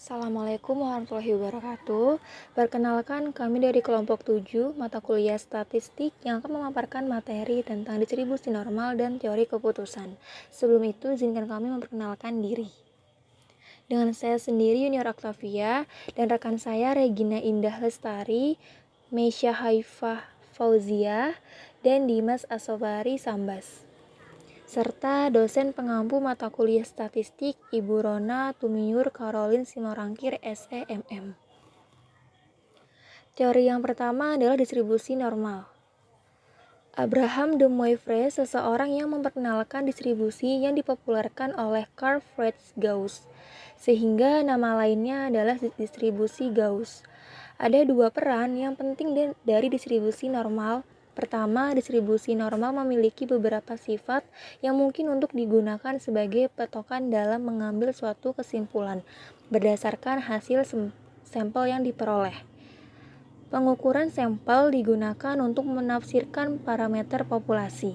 Assalamualaikum warahmatullahi wabarakatuh. Perkenalkan, kami dari kelompok 7 mata kuliah statistik yang akan memaparkan materi tentang distribusi normal dan teori keputusan. Sebelum itu, izinkan kami memperkenalkan diri. Dengan saya sendiri Yunior Octavia dan rekan saya Regina Indah Lestari, Meisya Haifah Fauzia, dan Dimas Asobari Sambas, serta dosen pengampu mata kuliah statistik Ibu Rona Tumiur Caroline Simorangkir SEMM. Teori yang pertama adalah distribusi normal. Abraham de Moivre, seseorang yang memperkenalkan distribusi yang dipopulerkan oleh Carl Friedrich Gauss, sehingga nama lainnya adalah distribusi Gauss. Ada dua peran yang penting dari distribusi normal. Pertama, distribusi normal memiliki beberapa sifat yang mungkin untuk digunakan sebagai patokan dalam mengambil suatu kesimpulan berdasarkan hasil sampel yang diperoleh. Pengukuran sampel digunakan untuk menafsirkan parameter populasi.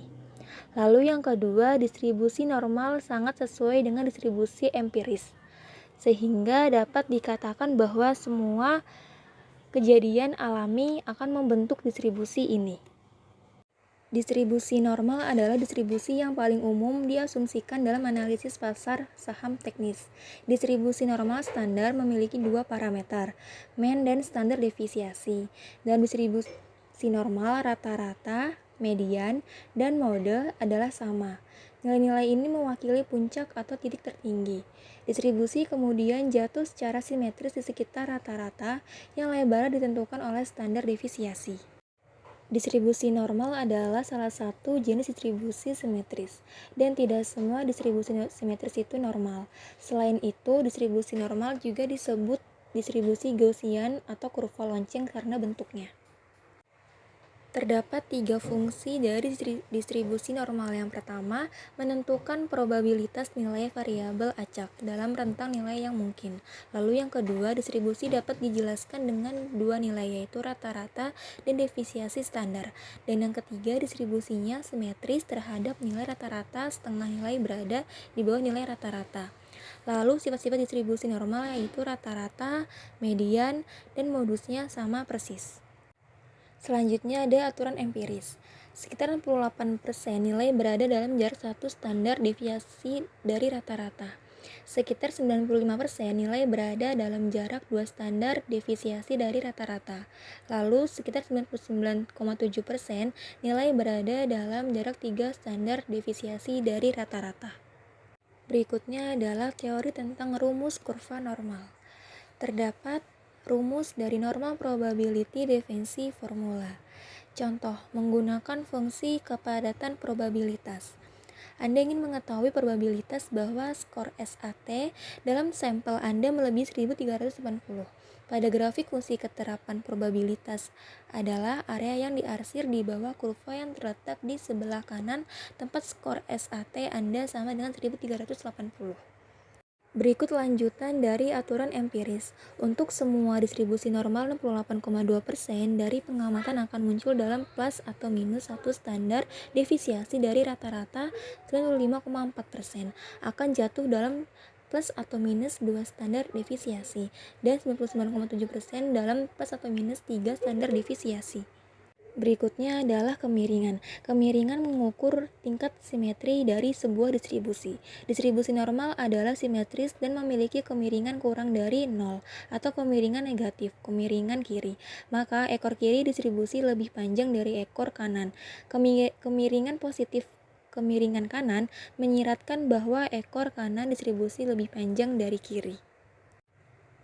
Lalu yang kedua, distribusi normal sangat sesuai dengan distribusi empiris, sehingga dapat dikatakan bahwa semua kejadian alami akan membentuk distribusi ini. Distribusi normal adalah distribusi yang paling umum diasumsikan dalam analisis pasar saham teknis. Distribusi normal standar memiliki dua parameter, mean dan standar deviasi. Dalam distribusi normal, rata-rata, median, dan mode adalah sama. Nilai-nilai ini mewakili puncak atau titik tertinggi. Distribusi kemudian jatuh secara simetris di sekitar rata-rata yang lebarnya ditentukan oleh standar deviasi. Distribusi normal adalah salah satu jenis distribusi simetris, dan tidak semua distribusi simetris itu normal. Selain itu, distribusi normal juga disebut distribusi Gaussian atau kurva lonceng karena bentuknya. Terdapat tiga fungsi dari distribusi normal. Yang pertama, menentukan probabilitas nilai variabel acak dalam rentang nilai yang mungkin. Lalu yang kedua, distribusi dapat dijelaskan dengan dua nilai, yaitu rata-rata dan deviasi standar. Dan yang ketiga, distribusinya simetris terhadap nilai rata-rata, setengah nilai berada di bawah nilai rata-rata. Lalu sifat-sifat distribusi normal yaitu rata-rata, median, dan modusnya sama persis. Selanjutnya ada aturan empiris. Sekitar 68% nilai berada dalam jarak satu standar deviasi dari rata-rata. Sekitar 95% nilai berada dalam jarak 2 standar deviasi dari rata-rata. Lalu sekitar 99,7% nilai berada dalam jarak 3 standar deviasi dari rata-rata. Berikutnya adalah teori tentang rumus kurva normal. Terdapat rumus dari normal probability defensi formula. Contoh, menggunakan fungsi kepadatan probabilitas. Anda ingin mengetahui probabilitas bahwa skor SAT dalam sampel Anda melebihi 1380. Pada grafik fungsi keterapan probabilitas adalah area yang diarsir di bawah kurva yang terletak di sebelah kanan tempat skor SAT Anda sama dengan 1380. Berikut lanjutan dari aturan empiris. Untuk semua distribusi normal 68,2% dari pengamatan akan muncul dalam plus atau minus 1 standar deviasi dari rata-rata. 95,4% akan jatuh dalam plus atau minus 2 standar deviasi dan 99,7% dalam plus atau minus 3 standar deviasi. Berikutnya adalah kemiringan. Kemiringan mengukur tingkat simetri dari sebuah distribusi. Distribusi normal adalah simetris dan memiliki kemiringan kurang dari 0 atau kemiringan negatif, kemiringan kiri. Maka ekor kiri distribusi lebih panjang dari ekor kanan. Kemiringan positif kemiringan kanan menyiratkan bahwa ekor kanan distribusi lebih panjang dari kiri.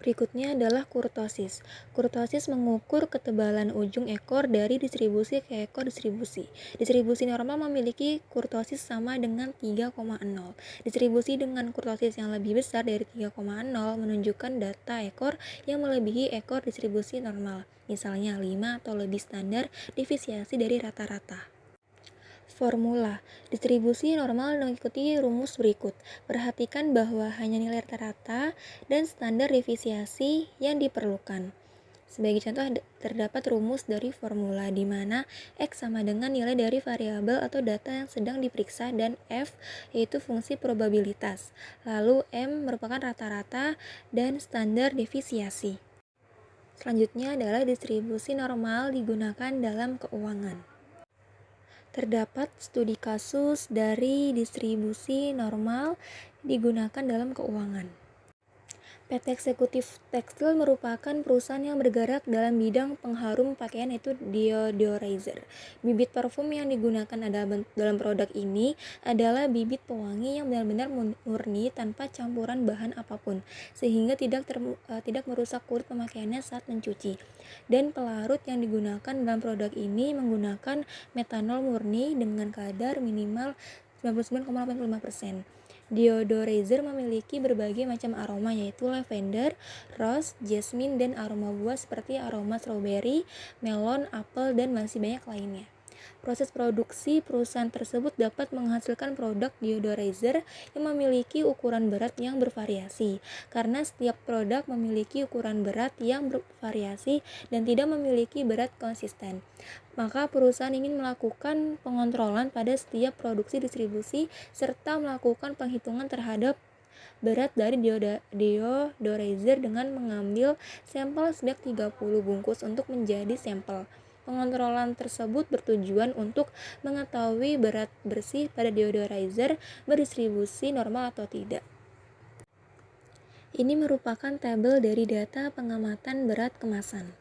Berikutnya adalah kurtosis. Kurtosis mengukur ketebalan ujung ekor dari distribusi ke ekor distribusi. Distribusi normal memiliki kurtosis sama dengan 3,0. Distribusi dengan kurtosis yang lebih besar dari 3,0 menunjukkan data ekor yang melebihi ekor distribusi normal, misalnya 5 atau lebih standar deviasi dari rata-rata. Formula distribusi normal mengikuti rumus berikut. Perhatikan bahwa hanya nilai rata-rata dan standar deviasi yang diperlukan. Sebagai contoh, terdapat rumus dari formula di mana X sama dengan nilai dari variabel atau data yang sedang diperiksa dan F yaitu fungsi probabilitas. Lalu M merupakan rata-rata dan standar deviasi. Selanjutnya adalah distribusi normal digunakan dalam keuangan. Terdapat studi kasus dari distribusi normal digunakan dalam keuangan. PT Eksekutif Tekstil merupakan perusahaan yang bergerak dalam bidang pengharum pakaian, yaitu deodorizer. Bibit parfum yang digunakan dalam produk ini adalah bibit pewangi yang benar-benar murni tanpa campuran bahan apapun, sehingga tidak merusak kulit pemakaiannya saat mencuci. Dan pelarut yang digunakan dalam produk ini menggunakan metanol murni dengan kadar minimal 99,85%. Deodorizer memiliki berbagai macam aroma, yaitu lavender, rose, jasmine, dan aroma buah seperti aroma strawberry, melon, apel, dan masih banyak lainnya. Proses produksi perusahaan tersebut dapat menghasilkan produk deodorizer yang memiliki ukuran berat yang bervariasi. Karena setiap produk memiliki ukuran berat yang bervariasi dan tidak memiliki berat konsisten, maka perusahaan ingin melakukan pengontrolan pada setiap produksi distribusi serta melakukan penghitungan terhadap berat dari deodorizer dengan mengambil sampel sebanyak 30 bungkus untuk menjadi sampel. Pengontrolan tersebut bertujuan untuk mengetahui berat bersih pada deodorizer berdistribusi normal atau tidak. Ini merupakan tabel dari data pengamatan berat kemasan.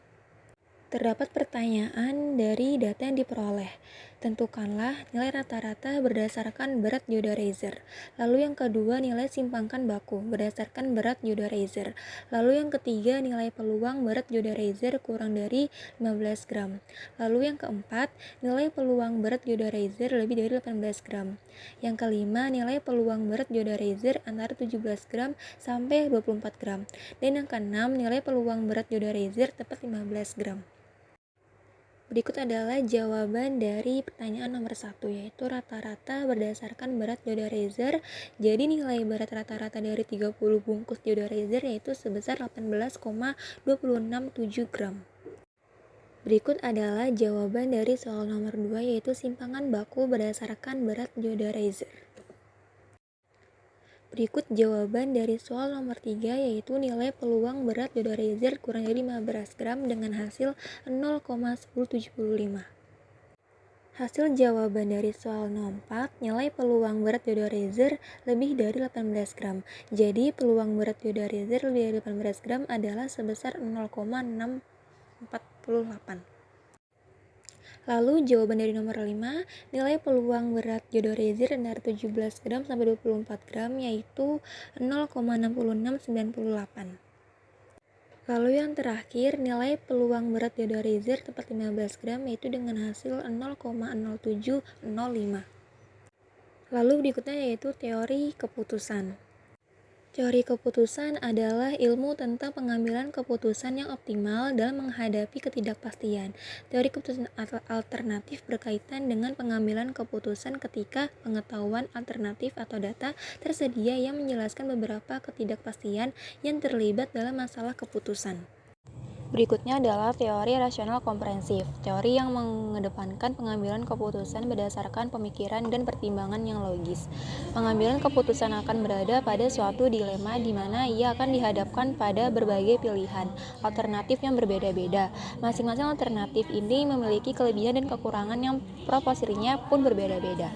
Terdapat pertanyaan dari data yang diperoleh. Tentukanlah nilai rata-rata berdasarkan berat deodorizer. Lalu yang kedua, nilai simpangkan baku berdasarkan berat deodorizer. Lalu yang ketiga, nilai peluang berat deodorizer kurang dari 15 gram. Lalu yang keempat, nilai peluang berat deodorizer lebih dari 18 gram. Yang kelima, nilai peluang berat deodorizer antara 17 gram sampai 24 gram. Dan yang keenam, nilai peluang berat deodorizer tepat 15 gram. Berikut adalah jawaban dari pertanyaan nomor 1, yaitu rata-rata berdasarkan berat deodorizer. Jadi nilai berat rata-rata dari 30 bungkus deodorizer yaitu sebesar 18,267 gram. Berikut adalah jawaban dari soal nomor 2, yaitu simpangan baku berdasarkan berat deodorizer. Berikut jawaban dari soal nomor 3, yaitu nilai peluang berat deodorizer kurang dari 15 gram dengan hasil 0,1075. Hasil jawaban dari soal nomor 4, nilai peluang berat deodorizer lebih dari 18 gram. Jadi peluang berat deodorizer lebih dari 18 gram adalah sebesar 0,648. Lalu jawaban dari nomor 5, nilai peluang berat deodorizer antara 17 gram sampai 24 gram yaitu 0,60698. Lalu yang terakhir, nilai peluang berat deodorizer tepat 15 gram yaitu dengan hasil 0,0705. Lalu berikutnya yaitu teori keputusan. Teori keputusan adalah ilmu tentang pengambilan keputusan yang optimal dalam menghadapi ketidakpastian. Teori keputusan alternatif berkaitan dengan pengambilan keputusan ketika pengetahuan alternatif atau data tersedia yang menjelaskan beberapa ketidakpastian yang terlibat dalam masalah keputusan. Berikutnya adalah teori rasional komprehensif, teori yang mengedepankan pengambilan keputusan berdasarkan pemikiran dan pertimbangan yang logis. Pengambilan keputusan akan berada pada suatu dilema di mana ia akan dihadapkan pada berbagai pilihan, alternatif yang berbeda-beda. Masing-masing alternatif ini memiliki kelebihan dan kekurangan yang proporsinya pun berbeda-beda.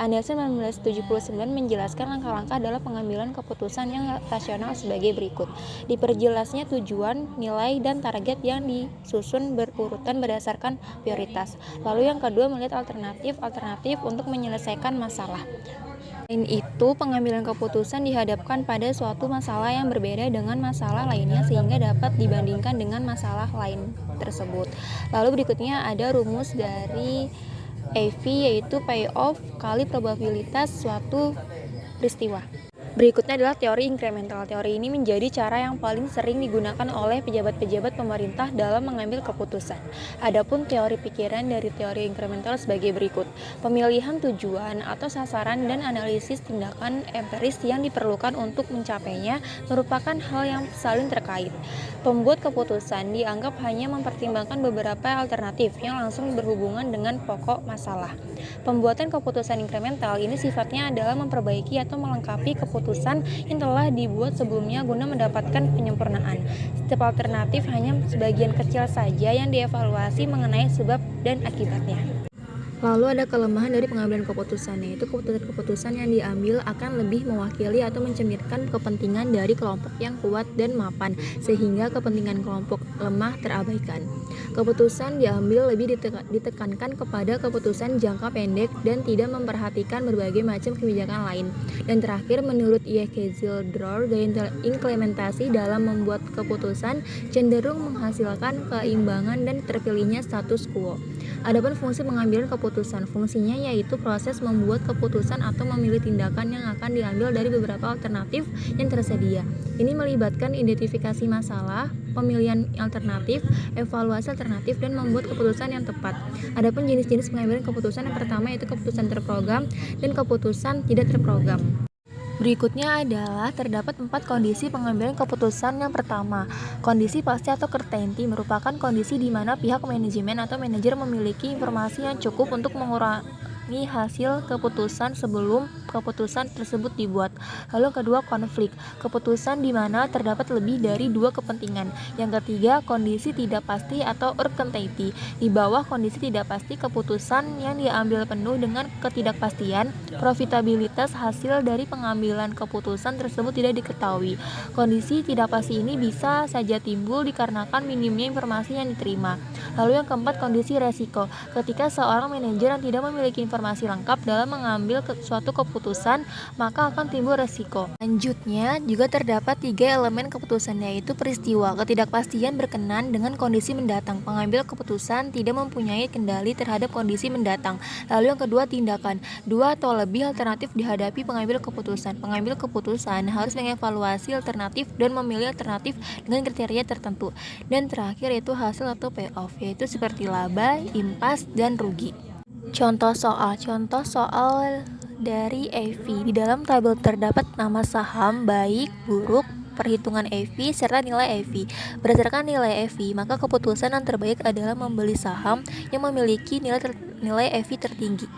Anderson 1979 menjelaskan langkah-langkah dalam pengambilan keputusan yang rasional sebagai berikut. Diperjelasnya tujuan, nilai, dan target yang disusun berurutan berdasarkan prioritas. Lalu yang kedua, melihat alternatif untuk menyelesaikan masalah. Selain itu, pengambilan keputusan dihadapkan pada suatu masalah yang berbeda dengan masalah lainnya sehingga dapat dibandingkan dengan masalah lain tersebut. Lalu berikutnya ada rumus dari AV yaitu payoff kali probabilitas suatu peristiwa. Berikutnya adalah teori inkremental. Teori ini menjadi cara yang paling sering digunakan oleh pejabat-pejabat pemerintah dalam mengambil keputusan. Adapun teori pikiran dari teori inkremental sebagai berikut. Pemilihan tujuan atau sasaran dan analisis tindakan empiris yang diperlukan untuk mencapainya merupakan hal yang saling terkait. Pembuat keputusan dianggap hanya mempertimbangkan beberapa alternatif yang langsung berhubungan dengan pokok masalah. Pembuatan keputusan inkremental ini sifatnya adalah memperbaiki atau melengkapi keputusan yang telah dibuat sebelumnya guna mendapatkan penyempurnaan. Setiap alternatif hanya sebagian kecil saja yang dievaluasi mengenai sebab dan akibatnya. Lalu ada kelemahan dari pengambilan keputusan, yaitu keputusan-keputusan yang diambil akan lebih mewakili atau mencerminkan kepentingan dari kelompok yang kuat dan mapan, sehingga kepentingan kelompok lemah terabaikan. Keputusan diambil lebih ditekankan kepada keputusan jangka pendek dan tidak memperhatikan berbagai macam kebijakan lain. Dan terakhir, menurut Kezildor, gaya implementasi dalam membuat keputusan cenderung menghasilkan keimbangan dan terpilihnya status quo. Adapun fungsi pengambilan keputusan, fungsinya yaitu proses membuat keputusan atau memilih tindakan yang akan diambil dari beberapa alternatif yang tersedia. Ini melibatkan identifikasi masalah, pemilihan alternatif, evaluasi alternatif, dan membuat keputusan yang tepat. Adapun jenis-jenis pengambilan keputusan yang pertama yaitu keputusan terprogram dan keputusan tidak terprogram. Berikutnya adalah terdapat 4 kondisi pengambilan keputusan. Yang pertama, kondisi pasti atau certainty merupakan kondisi di mana pihak manajemen atau manajer memiliki informasi yang cukup untuk mengurangi hasil keputusan sebelum keputusan tersebut dibuat. Lalu kedua, konflik, keputusan di mana terdapat lebih dari 2 kepentingan. Yang ketiga, kondisi tidak pasti atau uncertainty. Di bawah kondisi tidak pasti, keputusan yang diambil penuh dengan ketidakpastian, profitabilitas hasil dari pengambilan keputusan tersebut tidak diketahui. Kondisi tidak pasti ini bisa saja timbul dikarenakan minimnya informasi yang diterima. Lalu yang keempat, kondisi resiko, ketika seorang manajer yang tidak memiliki informasi lengkap dalam mengambil suatu keputusan, maka akan timbul resiko. Selanjutnya juga terdapat 3 elemen keputusan, yaitu peristiwa, ketidakpastian berkenan dengan kondisi mendatang. Pengambil keputusan tidak mempunyai kendali terhadap kondisi mendatang. Lalu yang kedua, tindakan, 2 atau lebih alternatif dihadapi pengambil keputusan. Pengambil keputusan harus mengevaluasi alternatif dan memilih alternatif dengan kriteria tertentu. Dan terakhir yaitu hasil atau payoff, yaitu seperti laba, impas, dan rugi. Contoh soal dari EV. Di dalam tabel terdapat nama saham, baik, buruk, perhitungan EV, serta nilai EV. Berdasarkan nilai EV, maka keputusan yang terbaik adalah membeli saham yang memiliki nilai EV tertinggi.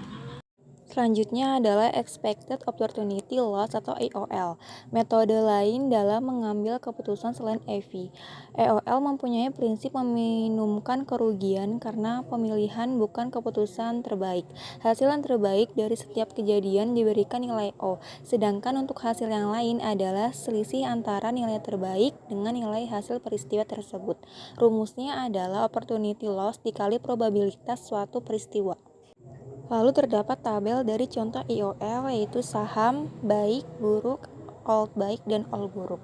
Selanjutnya adalah Expected Opportunity Loss atau EOL. Metode lain dalam mengambil keputusan selain EV. EOL mempunyai prinsip meminimumkan kerugian karena pemilihan bukan keputusan terbaik. Hasil yang terbaik dari setiap kejadian diberikan nilai O, sedangkan untuk hasil yang lain adalah selisih antara nilai terbaik dengan nilai hasil peristiwa tersebut. Rumusnya adalah opportunity loss dikali probabilitas suatu peristiwa. Lalu terdapat tabel dari contoh IOL, yaitu saham, baik, buruk, all baik, dan all buruk.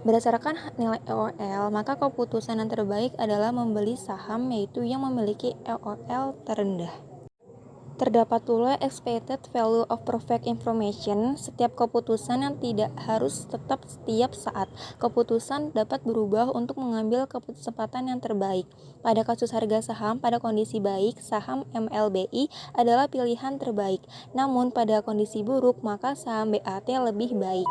Berdasarkan nilai EOL, maka keputusan yang terbaik adalah membeli saham, yaitu yang memiliki EOL terendah. Terdapat pula expected value of perfect information. Setiap keputusan yang tidak harus tetap setiap saat. Keputusan dapat berubah untuk mengambil kesempatan yang terbaik. Pada kasus harga saham, pada kondisi baik, saham MLBI adalah pilihan terbaik. Namun pada kondisi buruk, maka saham BAT lebih baik.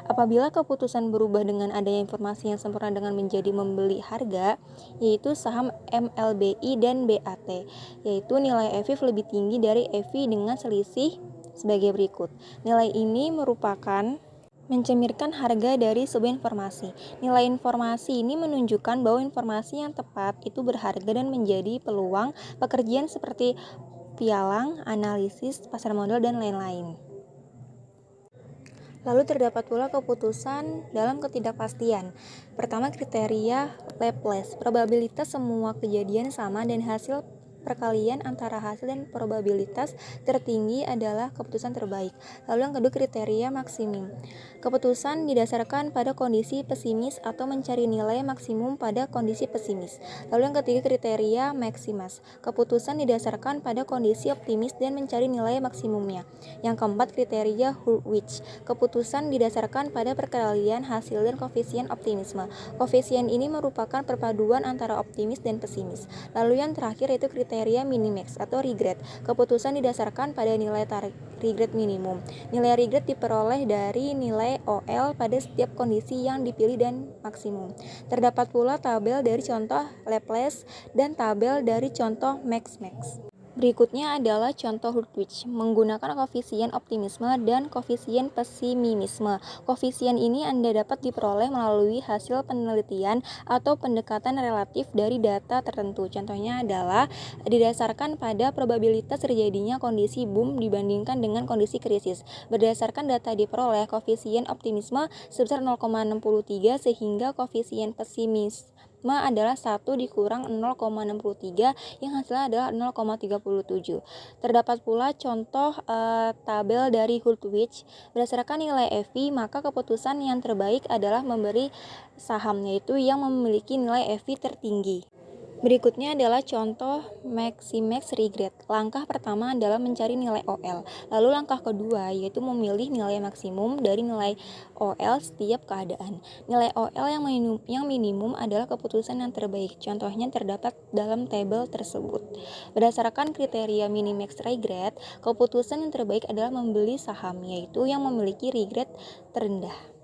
Apabila keputusan berubah dengan adanya informasi yang sempurna dengan menjadi membeli harga, yaitu saham MLBI dan BAT, yaitu nilai EV lebih tinggi dari EV dengan selisih sebagai berikut. Nilai ini merupakan mencerminkan harga dari sebuah informasi. Nilai informasi ini menunjukkan bahwa informasi yang tepat itu berharga dan menjadi peluang pekerjaan seperti pialang, analisis, pasar modal, dan lain-lain. Lalu terdapat pula keputusan dalam ketidakpastian. Pertama, kriteria Laplace. Probabilitas semua kejadian sama dan hasil perkalian antara hasil dan probabilitas tertinggi adalah keputusan terbaik. Lalu yang kedua, kriteria maksimum. Keputusan didasarkan pada kondisi pesimis atau mencari nilai maksimum pada kondisi pesimis. Lalu yang ketiga, kriteria maximus. Keputusan didasarkan pada kondisi optimis dan mencari nilai maksimumnya. Yang keempat, kriteria Hurwitz. Keputusan didasarkan pada perkalian hasil dan koefisien optimisme. Koefisien ini merupakan perpaduan antara optimis dan pesimis. Lalu yang terakhir yaitu kriteria minimax atau regret. Keputusan didasarkan pada nilai regret minimum. Nilai regret diperoleh dari nilai OL pada setiap kondisi yang dipilih dan maksimum. Terdapat pula tabel dari contoh Laplace dan tabel dari contoh Max-Max. Berikutnya adalah contoh Hurwitz menggunakan koefisien optimisme dan koefisien pesimisme. Koefisien ini Anda dapat diperoleh melalui hasil penelitian atau pendekatan relatif dari data tertentu. Contohnya adalah didasarkan pada probabilitas terjadinya kondisi boom dibandingkan dengan kondisi krisis. Berdasarkan data diperoleh, koefisien optimisme sebesar 0,63 sehingga koefisien pesimisme adalah 1 dikurang 0,63 yang hasilnya adalah 0,37. Terdapat pula contoh tabel dari Hurwitz. Berdasarkan nilai EV, maka keputusan yang terbaik adalah memberi saham, yaitu yang memiliki nilai EV tertinggi. Berikutnya adalah contoh maximax regret. Langkah pertama adalah mencari nilai OL. Lalu langkah kedua yaitu memilih nilai maksimum dari nilai OL setiap keadaan. Nilai OL yang minimum adalah keputusan yang terbaik. Contohnya terdapat dalam tabel tersebut. Berdasarkan kriteria minimax regret, keputusan yang terbaik adalah membeli saham, yaitu yang memiliki regret terendah.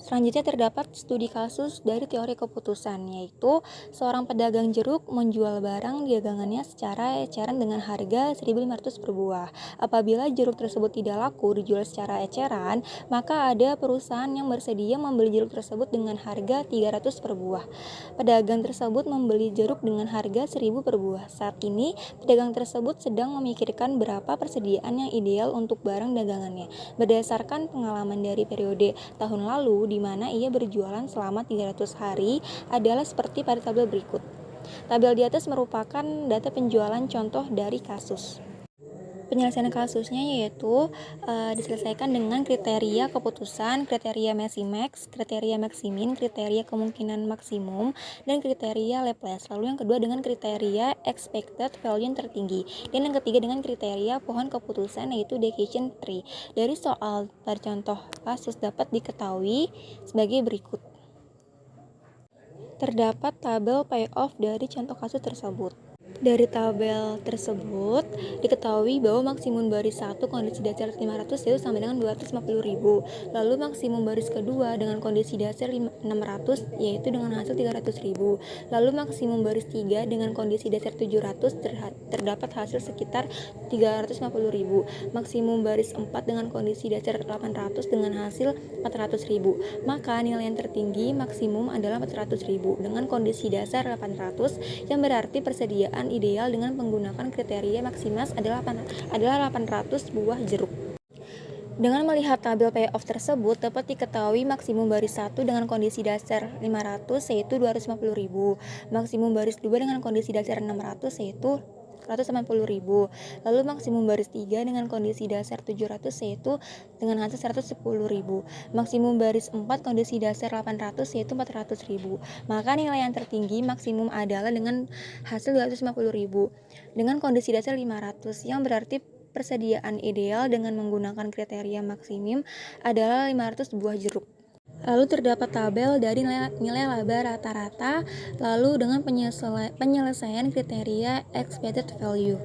Selanjutnya terdapat studi kasus dari teori keputusan, yaitu seorang pedagang jeruk menjual barang dagangannya secara eceran dengan harga 1.500 per buah. Apabila jeruk tersebut tidak laku dijual secara eceran, maka ada perusahaan yang bersedia membeli jeruk tersebut dengan harga 300 per buah. Pedagang tersebut membeli jeruk dengan harga 1.000 per buah. Saat ini, pedagang tersebut sedang memikirkan berapa persediaan yang ideal untuk barang dagangannya. Berdasarkan pengalaman dari periode tahun lalu, di mana ia berjualan selama 300 hari adalah seperti pada tabel berikut. Tabel di atas merupakan data penjualan contoh dari kasus. Penyelesaian kasusnya yaitu diselesaikan dengan kriteria keputusan, kriteria maximax, kriteria maximin, kriteria kemungkinan maksimum, dan kriteria Laplace. Lalu yang kedua dengan kriteria expected value yang tertinggi. Dan yang ketiga dengan kriteria pohon keputusan yaitu decision tree. Dari soal pada contoh kasus dapat diketahui sebagai berikut. Terdapat tabel payoff dari contoh kasus tersebut. Dari tabel tersebut diketahui bahwa maksimum baris 1 kondisi dasar 500 yaitu sama dengan 250.000. Lalu maksimum baris kedua dengan kondisi dasar 600 yaitu dengan hasil 300.000. Lalu maksimum baris 3 dengan kondisi dasar 700 terdapat hasil sekitar 350.000. Maksimum baris 4 dengan kondisi dasar 800 dengan hasil 400.000. Maka nilai yang tertinggi maksimum adalah 400.000 dengan kondisi dasar 800 yang berarti persediaan ideal dengan menggunakan kriteria maksimas adalah 800 buah jeruk. Dengan melihat tabel payoff tersebut dapat diketahui maksimum baris 1 dengan kondisi dasar 500 yaitu 250.000, maksimum baris 2 dengan kondisi dasar 600 yaitu 180.000. Lalu maksimum baris 3 dengan kondisi dasar 700 yaitu dengan hasil 110.000. Maksimum baris 4 kondisi dasar 800 yaitu 400.000. Maka nilai yang tertinggi maksimum adalah dengan hasil 250.000 dengan kondisi dasar 500 yang berarti persediaan ideal dengan menggunakan kriteria maksimum adalah 500 buah jeruk. Lalu terdapat tabel dari nilai laba rata-rata, lalu dengan penyelesaian kriteria expected value.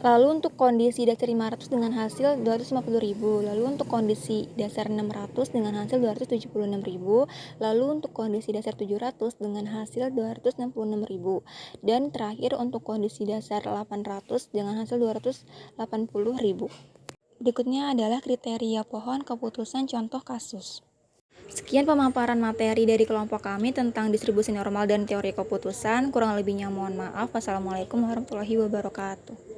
Lalu untuk kondisi dasar 500 dengan hasil 250.000, lalu untuk kondisi dasar 600 dengan hasil 276.000, lalu untuk kondisi dasar 700 dengan hasil 266.000, dan terakhir untuk kondisi dasar 800 dengan hasil 280.000. Berikutnya adalah kriteria pohon keputusan contoh kasus. Sekian pemaparan materi dari kelompok kami tentang distribusi normal dan teori keputusan. Kurang lebihnya mohon maaf. Wassalamualaikum warahmatullahi wabarakatuh.